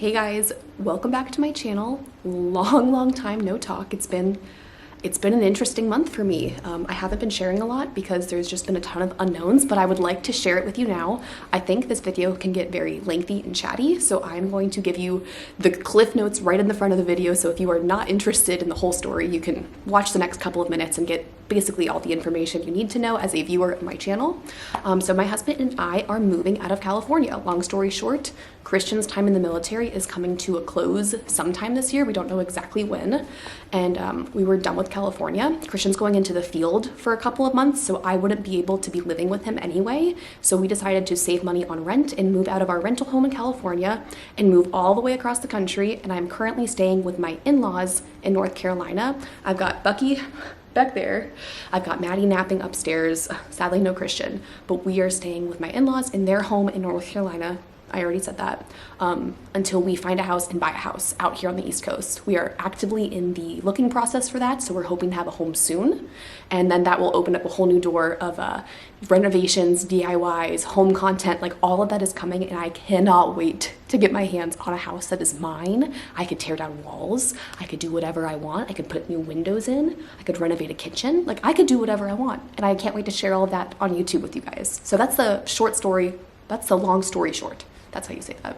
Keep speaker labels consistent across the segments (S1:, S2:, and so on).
S1: Hey guys, welcome back to my channel. Long time no talk. It's been an interesting month for me. I haven't been sharing a lot because there's just been a ton of unknowns, but I would like to share it with you now. I think this video can get very lengthy and chatty, so I'm going to give you the cliff notes right in the front of the video, so if you are not interested in the whole story, you can watch the next couple of minutes and get basically all the information you need to know as a viewer of my channel. So my husband and I are moving out of California. Long story short, Christian's time in the military is coming to a close sometime this year. We don't know exactly when. And we were done with California. Christian's going into the field for a couple of months, so I wouldn't be able to be living with him anyway. So we decided to save money on rent and move out of our rental home in California and move all the way across the country. And I'm currently staying with my in-laws in North Carolina. I've got Bucky back there. I've got Maddie napping upstairs. Sadly, no Christian, but we are staying with my in-laws in their home in North Carolina. I already said that, until we find a house and buy a house out here on the East Coast. We are actively in the looking process for that, so we're hoping to have a home soon. And then that will open up a whole new door of renovations, DIYs, home content, like all of that is coming, and I cannot wait to get my hands on a house that is mine. I could tear down walls, I could do whatever I want, I could put new windows in, I could renovate a kitchen, like I could do whatever I want. And I can't wait to share all of that on YouTube with you guys. So that's the short story, that's the long story short. That's how you say that.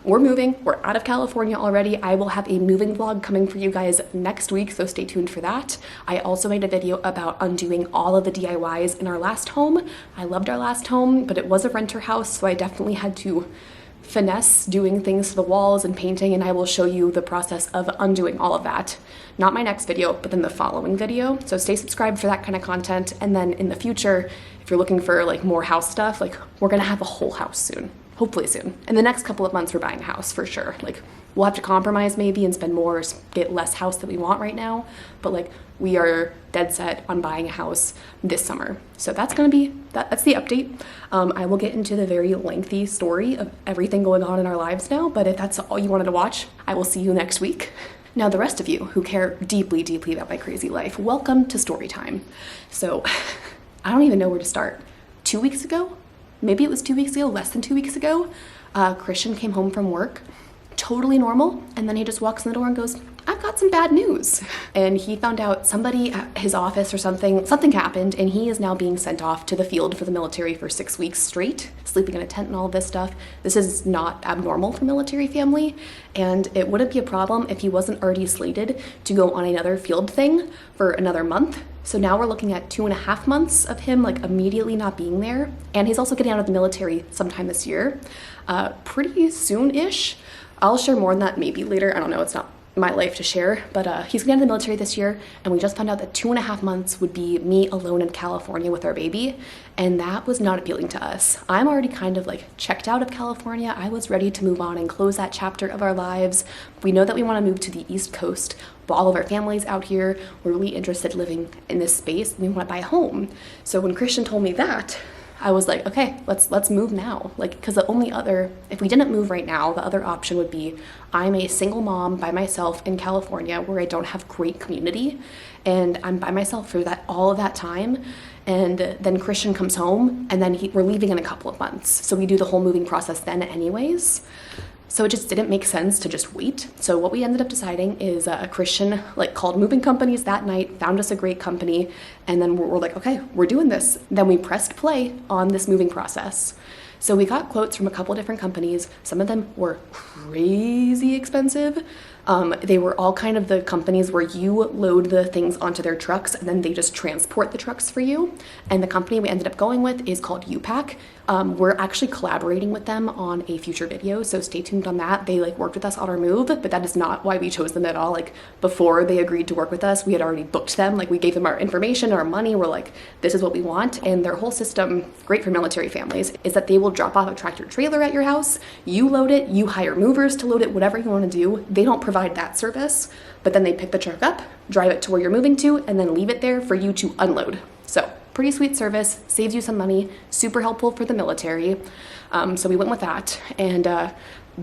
S1: We're moving. We're out of California already. I will have a moving vlog coming for you guys next week, so stay tuned for that. I also made a video about undoing all of the DIYs in our last home. I loved our last home, but it was a renter house, so I definitely had to finesse doing things to the walls and painting, and I will show you the process of undoing all of that. Not my next video, but then the following video. So stay subscribed for that kind of content, and then in the future, if you're looking for like more house stuff, like we're gonna have a whole house soon. Hopefully soon. In the next couple of months, we're buying a house for sure. Like we'll have to compromise maybe and spend more, get less house that we want right now. But like we are dead set on buying a house this summer. So that's gonna be, that's the update. I will get into the very lengthy story of everything going on in our lives now, but if that's all you wanted to watch, I will see you next week. Now, the rest of you who care deeply about my crazy life, welcome to story time. So I don't even know where to start. 2 weeks ago, maybe it was 2 weeks ago, less than 2 weeks ago, Christian came home from work, totally normal, and then he just walks in the door and goes, I've got some bad news. And he found out somebody at his office or something happened, and he is now being sent off to the field for the military for 6 weeks straight, sleeping in a tent and all of this stuff. This is not abnormal for military family, and it wouldn't be a problem if he wasn't already slated to go on another field thing for another month. So now we're looking at 2.5 months of him like immediately not being there. And he's also getting out of the military sometime this year, pretty soon-ish. I'll share more on that maybe later. I don't know, it's not my life to share, but he's getting out of the military this year, and we just found out that 2.5 months would be me alone in California with our baby, and that was not appealing to us. I'm already kind of like checked out of California. I was ready to move on and close that chapter of our lives. We know that we want to move to the East Coast, but all of our families out here, we're really interested in living in this space, and we want to buy a home. So when Christian told me that, I was like, okay, let's move now. Like, because the only other, if we didn't move right now, the other option would be I'm a single mom by myself in California where I don't have great community, and I'm by myself for all of that time. And then Christian comes home, and then we're leaving in a couple of months. So we do the whole moving process then anyways. So it just didn't make sense to just wait. So what we ended up deciding is Christian like called moving companies that night, found us a great company, and then we're like, okay, we're doing this. Then we pressed play on this moving process. So we got quotes from a couple different companies. Some of them were crazy expensive. They were all kind of the companies where you load the things onto their trucks and then they just transport the trucks for you. And the company we ended up going with is called U-Pack. We're actually collaborating with them on a future video, so stay tuned on that. They like worked with us on our move, but that is not why we chose them at all. Like before they agreed to work with us, we had already booked them. Like we gave them our information, our money. We're like, this is what we want. And their whole system, great for military families, is that they will drop off a tractor trailer at your house. You load it, you hire movers to load it, whatever you want to do. They don't provide that service, but then they pick the truck up, drive it to where you're moving to, and then leave it there for you to unload. So pretty sweet service, saves you some money, super helpful for the military. So we went with that. And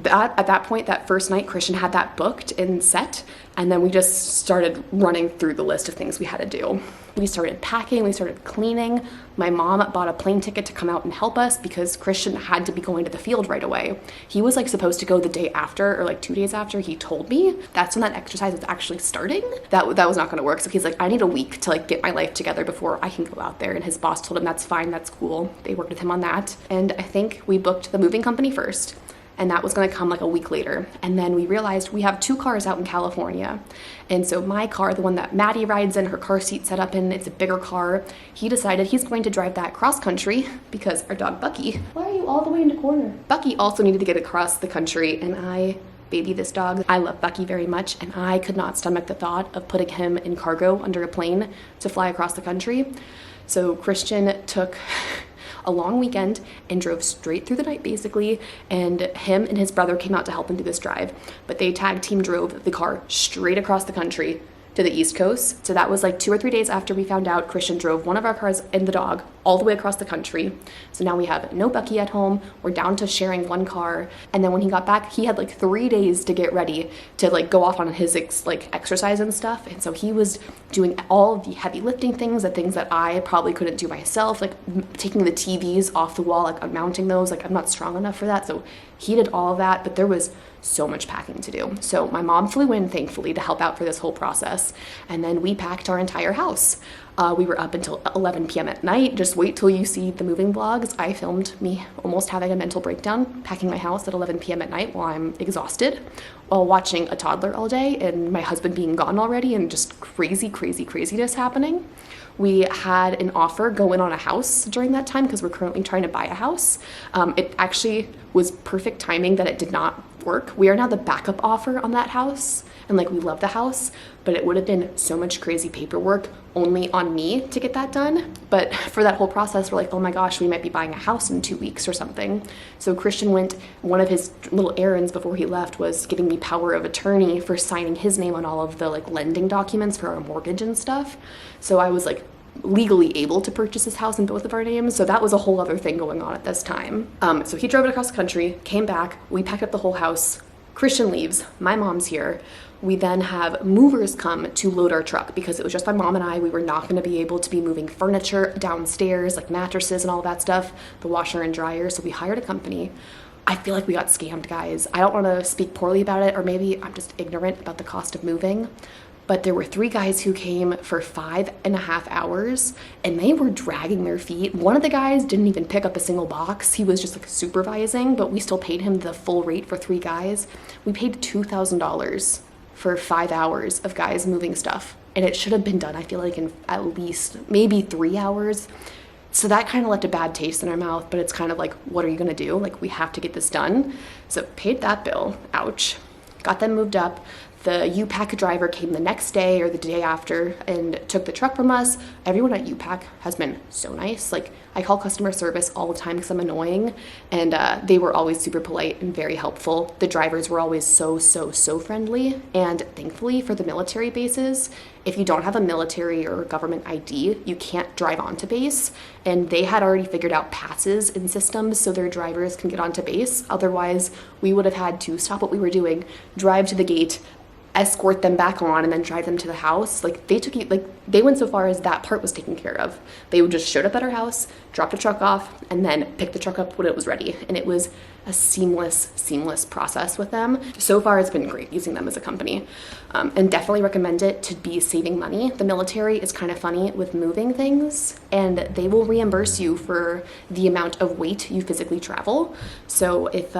S1: at that point, that first night, Christian had that booked and set, and then we just started running through the list of things we had to do. We started packing, we started cleaning. My mom bought a plane ticket to come out and help us because Christian had to be going to the field right away. He was like supposed to go the day after, or like 2 days after he told me. That's when that exercise was actually starting. That was not gonna work. So he's like, I need a week to like get my life together before I can go out there. And his boss told him that's fine, that's cool. They worked with him on that. And I think we booked the moving company first, and that was gonna come like a week later. And then we realized we have 2 cars out in California. And so my car, the one that Maddie rides in, her car seat set up in, it's a bigger car. He decided he's going to drive that cross country because our dog Bucky, why are you all the way in the corner? Bucky also needed to get across the country, and I baby this dog. I love Bucky very much, and I could not stomach the thought of putting him in cargo under a plane to fly across the country. So Christian took a long weekend and drove straight through the night basically, and him and his brother came out to help him do this drive, but they tag team drove the car straight across the country to the East Coast. So that was like 2 or 3 days after we found out. Christian drove one of our cars and the dog all the way across the country. So now we have no Bucky at home. We're down to sharing one car. And then when he got back, he had like 3 days to get ready to like go off on his exercise and stuff. And so he was doing all of the heavy lifting things, the things that I probably couldn't do myself, like taking the TVs off the wall, like unmounting those. Like I'm not strong enough for that. So he did all of that, but there was so much packing to do. So my mom flew in, thankfully, to help out for this whole process. And then we packed our entire house. We were up until 11 p.m. at night. Just wait till you see the moving vlogs. I filmed me almost having a mental breakdown, packing my house at 11 p.m. at night while I'm exhausted, while watching a toddler all day and my husband being gone already and just craziness happening. We had an offer go in on a house during that time because we're currently trying to buy a house. It actually was perfect timing that it did not work. We are now the backup offer on that house, and like we love the house, but it would have been so much crazy paperwork only on me to get that done. But for that whole process, we're like, oh my gosh, we might be buying a house in 2 weeks or something. So Christian went, one of his little errands before he left was getting me power of attorney for signing his name on all of the like lending documents for our mortgage and stuff. So I was like legally able to purchase this house in both of our names. So that was a whole other thing going on at this time. So he drove it across the country, came back, we packed up the whole house. Christian leaves, my mom's here. We then have movers come to load our truck because it was just my mom and I. We were not going to be able to be moving furniture downstairs, like mattresses and all that stuff, the washer and dryer. So we hired a company. I feel like we got scammed, guys. I don't want to speak poorly about it, or maybe I'm just ignorant about the cost of moving. But there were 3 guys who came for 5.5 hours, and they were dragging their feet. One of the guys didn't even pick up a single box. He was just like supervising, but we still paid him the full rate for 3 guys. We paid $2,000 for 5 hours of guys moving stuff, and it should have been done, I feel like, in at least maybe 3 hours. So that kind of left a bad taste in our mouth, but it's kind of like, what are you gonna do? Like, we have to get this done. So paid that bill, ouch. Got them moved up. The U-Pack driver came the next day or the day after and took the truck from us. Everyone at U-Pack has been so nice. Like, I call customer service all the time because I'm annoying, and they were always super polite and very helpful. The drivers were always so friendly, and thankfully for the military bases, if you don't have a military or government ID, you can't drive onto base, and they had already figured out passes and systems so their drivers can get onto base. Otherwise, we would have had to stop what we were doing, drive to the gate, escort them back on, and then drive them to the house. Like, they went so far as that part was taken care of. They would just showed up at our house, dropped the truck off, and then pick the truck up when it was ready. And it was a seamless process with them. So far, it's been great using them as a company, and definitely recommend it to be saving money. The military is kind of funny with moving things, and they will reimburse you for the amount of weight you physically travel. So if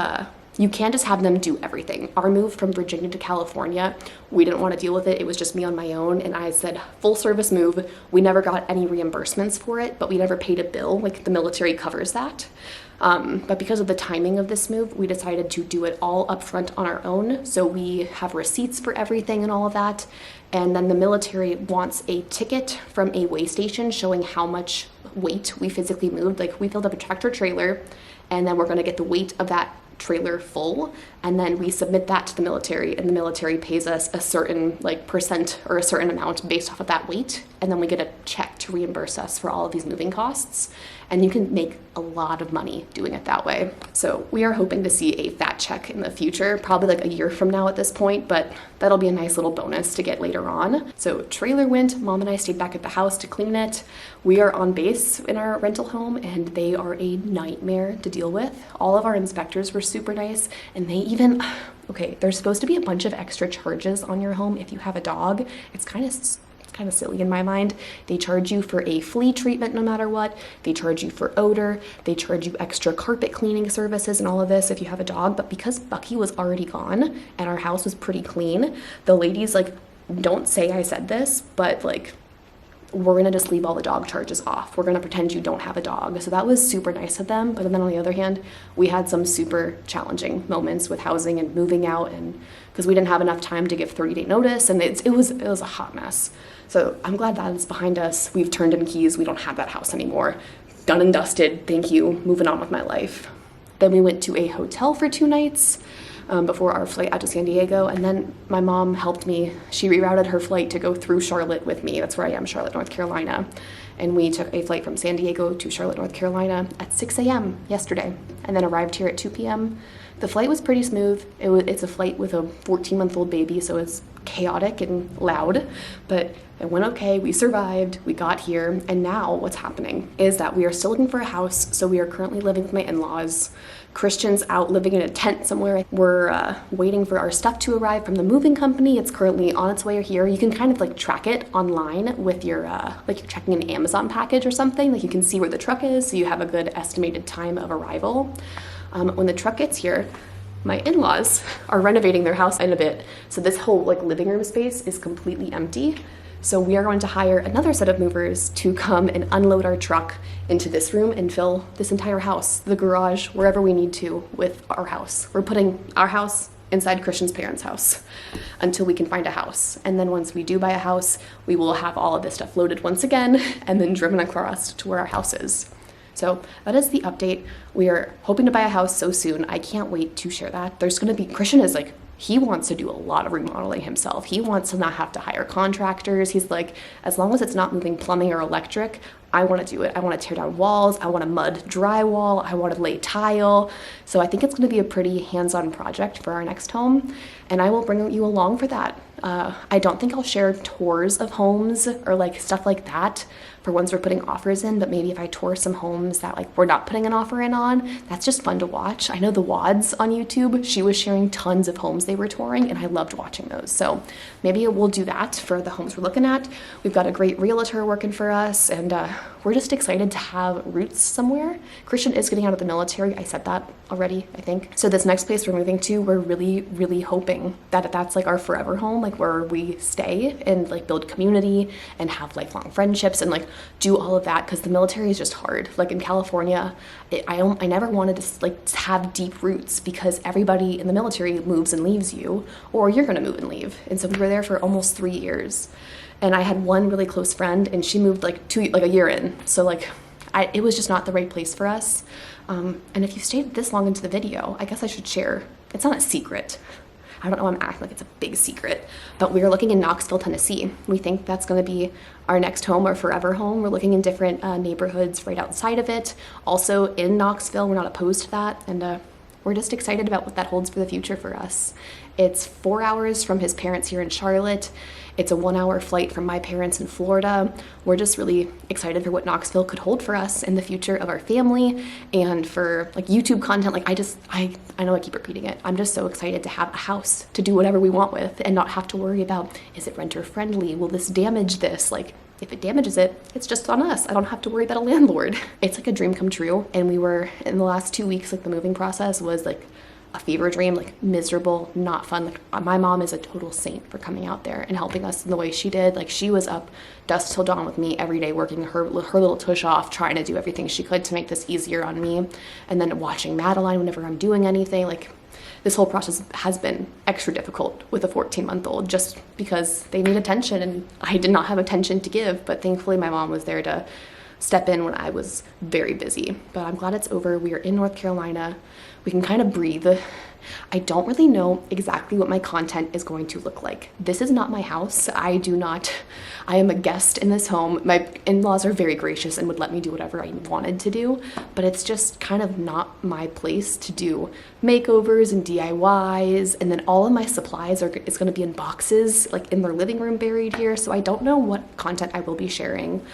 S1: you can't just have them do everything. Our move from Virginia to California, we didn't want to deal with it. It was just me on my own, and I said, full service move. We never got any reimbursements for it, but we never paid a bill. Like, the military covers that. But because of the timing of this move, we decided to do it all upfront on our own. So we have receipts for everything and all of that. And then the military wants a ticket from a weigh station showing how much weight we physically moved. Like, we filled up a tractor trailer, and then we're going to get the weight of that trailer full, and then we submit that to the military, and the military pays us a certain like percent or a certain amount based off of that weight, and then we get a check to reimburse us for all of these moving costs. And you can make a lot of money doing it that way. So we are hoping to see a fat check in the future, probably like a year from now at this point, but that'll be a nice little bonus to get later on. So trailer went, Mom and I stayed back at the house to clean it. We are on base in our rental home, and they are a nightmare to deal with. All of our inspectors were super nice, and they even, okay, there's supposed to be a bunch of extra charges on your home if you have a dog. It's kind of silly in my mind. They charge you for a flea treatment no matter what. They charge you for odor. They charge you extra carpet cleaning services and all of this if you have a dog. But because Bucky was already gone and our house was pretty clean, the ladies like, don't say I said this, but like, we're gonna just leave all the dog charges off. We're gonna pretend you don't have a dog. So that was super nice of them. But then on the other hand, we had some super challenging moments with housing and moving out, and because we didn't have enough time to give 30-day notice, and it was a hot mess. So I'm glad that is behind us. We've turned in keys. We don't have that house anymore. Done and dusted. Thank you. Moving on with my life. Then we went to a hotel for 2 nights. Before our flight out to San Diego, and then my mom helped me. She rerouted her flight to go through Charlotte with me. That's where I am, Charlotte, North Carolina. And we took a flight from San Diego to Charlotte, North Carolina at 6 a.m. yesterday, and then arrived here at 2 p.m. The flight was pretty smooth. It's a flight with a 14-month-old baby, so it's chaotic and loud, but it went okay. We survived, we got here, and now what's happening is that we are still looking for a house. So we are currently living with my in-laws. Christian's out living in a tent somewhere. We're waiting for our stuff to arrive from the moving company. It's currently on its way here. You can kind of like track it online with your, like you're checking an Amazon package or something. Like you can see where the truck is, so you have a good estimated time of arrival. When the truck gets here, my in-laws are renovating their house in a bit. So this whole like living room space is completely empty. So we are going to hire another set of movers to come and unload our truck into this room and fill this entire house, the garage, wherever we need to with our house. We're putting our house inside Christian's parents' house until we can find a house. And then once we do buy a house, we will have all of this stuff loaded once again and then driven across to where our house is. So that is the update. We are hoping to buy a house so soon. I can't wait to share that. There's going to be, Christian is like, he wants to do a lot of remodeling himself. He wants to not have to hire contractors. He's like, as long as it's not moving plumbing or electric, I want to do it. I want to tear down walls. I want to mud drywall. I want to lay tile. So I think it's going to be a pretty hands-on project for our next home, and I will bring you along for that. I don't think I'll share tours of homes or like stuff like that for ones we're putting offers in, but maybe if I tour some homes that like we're not putting an offer in on, that's just fun to watch. I know the Wads on YouTube, she was sharing tons of homes they were touring, and I loved watching those. So maybe we'll do that for the homes we're looking at. We've got a great realtor working for us, and we're just excited to have roots somewhere. Christian is getting out of the military. I said that already, I think. So this next place we're moving to, we're really, really hoping that that's like our forever home, like where we stay and like build community and have lifelong friendships and like do all of that, because the military is just hard. Like in California, I never wanted to like have deep roots because everybody in the military moves and leaves you, or you're gonna move and leave. And so we were there for almost 3 years. And I had one really close friend, and she moved like a year in. So like, it was just not the right place for us. And if you stayed this long into the video, I guess I should share. It's not a secret. I don't know why I'm acting like it's a big secret, but we are looking in Knoxville, Tennessee. We think that's going to be our next home, our forever home. We're looking in different neighborhoods right outside of it. Also in Knoxville, we're not opposed to that. And we're just excited about what that holds for the future for us. It's 4 hours from his parents here in Charlotte. It's a 1-hour flight from my parents in Florida. We're just really excited for what Knoxville could hold for us in the future of our family and for like YouTube content. Like I know I keep repeating it. I'm just so excited to have a house to do whatever we want with and not have to worry about, is it renter friendly? Will this damage this? Like, if it damages it, it's just on us. I don't have to worry about a landlord. It's like a dream come true. And we were, in the last 2 weeks, like the moving process was like a fever dream, like miserable, not fun. Like my mom is a total saint for coming out there and helping us in the way she did. Like she was up dusk till dawn with me every day, working her little tush off, trying to do everything she could to make this easier on me. And then watching Madeline whenever I'm doing anything. Like this whole process has been extra difficult with a 14-month-old just because they need attention and I did not have attention to give, but thankfully my mom was there to step in when I was very busy. But I'm glad it's over. We are in North Carolina. We can kind of breathe. I don't really know exactly what my content is going to look like. This is not my house. I am a guest in this home. My in-laws are very gracious and would let me do whatever I wanted to do, but it's just kind of not my place to do makeovers and DIYs, and then all of my supplies is going to be in boxes, like in their living room buried here, so I don't know what content I will be sharing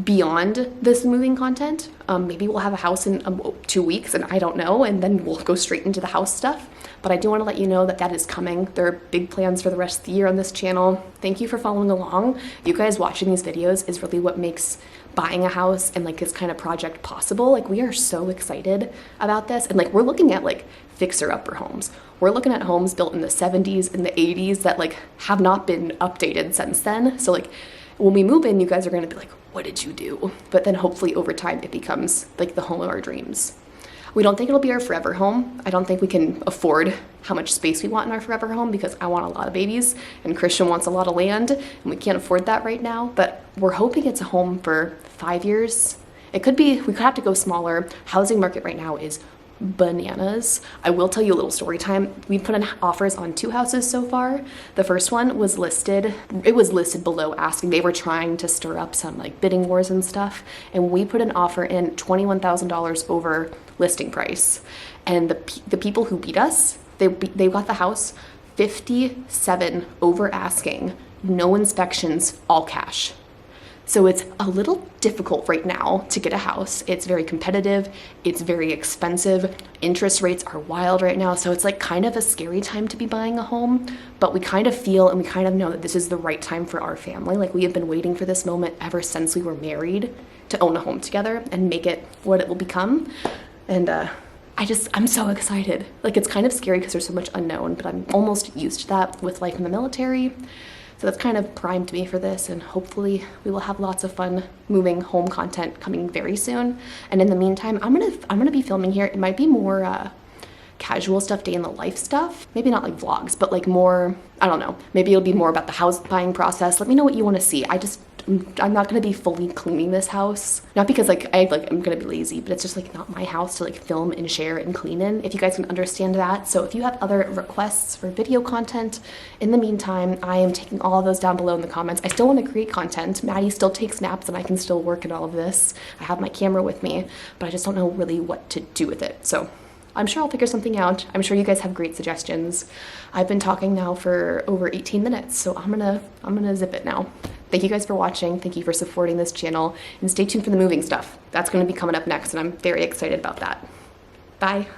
S1: beyond this moving content. Maybe we'll have a house in 2 weeks, and I don't know, and then we'll go straight into the house stuff. But I do want to let you know that that is coming. There are big plans for the rest of the year on this channel. Thank you for following along. You guys watching these videos is really what makes buying a house and like this kind of project possible. Like, we are so excited about this, and like we're looking at like fixer-upper homes. We're looking at homes built in the 70s and the 80s that like have not been updated since then. So like when we move in, you guys are going to be like, what did you do? But then hopefully over time it becomes like the home of our dreams. We don't think it'll be our forever home. I don't think we can afford how much space we want in our forever home, because I want a lot of babies and Christian wants a lot of land, and we can't afford that right now. But we're hoping it's a home for 5 years. It could be, we could have to go smaller. Housing market right now is bananas. I will tell you a little story time. We put in offers on 2 houses so far. The first one was listed, it was listed below asking. They were trying to stir up some like bidding wars and stuff, and we put an offer in $21,000 over listing price. And the people who beat us, they got the house 57 over asking, no inspections, all cash. So it's a little difficult right now to get a house. It's very competitive, it's very expensive, interest rates are wild right now, so it's like kind of a scary time to be buying a home, but we kind of feel and we kind of know that this is the right time for our family. Like, we have been waiting for this moment ever since we were married to own a home together and make it what it will become. And I'm so excited. Like, it's kind of scary because there's so much unknown, but I'm almost used to that with life in the military. So that's kind of primed me for this, and hopefully we will have lots of fun moving home content coming very soon. And in the meantime, I'm gonna be filming here. It might be more casual stuff, day in the life stuff. Maybe not like vlogs, but like more, I don't know. Maybe it'll be more about the house buying process. Let me know what you want to see. I'm not gonna be fully cleaning this house. Not because I'm gonna be lazy, but it's just like not my house to like film and share and clean in, if you guys can understand that. So if you have other requests for video content, in the meantime, I am taking all of those down below in the comments. I still want to create content. Maddie still takes naps and I can still work at all of this. I have my camera with me, but I just don't know really what to do with it. So I'm sure I'll figure something out. I'm sure you guys have great suggestions. I've been talking now for over 18 minutes, so I'm gonna zip it now. Thank you guys for watching. Thank you for supporting this channel, and stay tuned for the moving stuff. That's gonna be coming up next, and I'm very excited about that. Bye.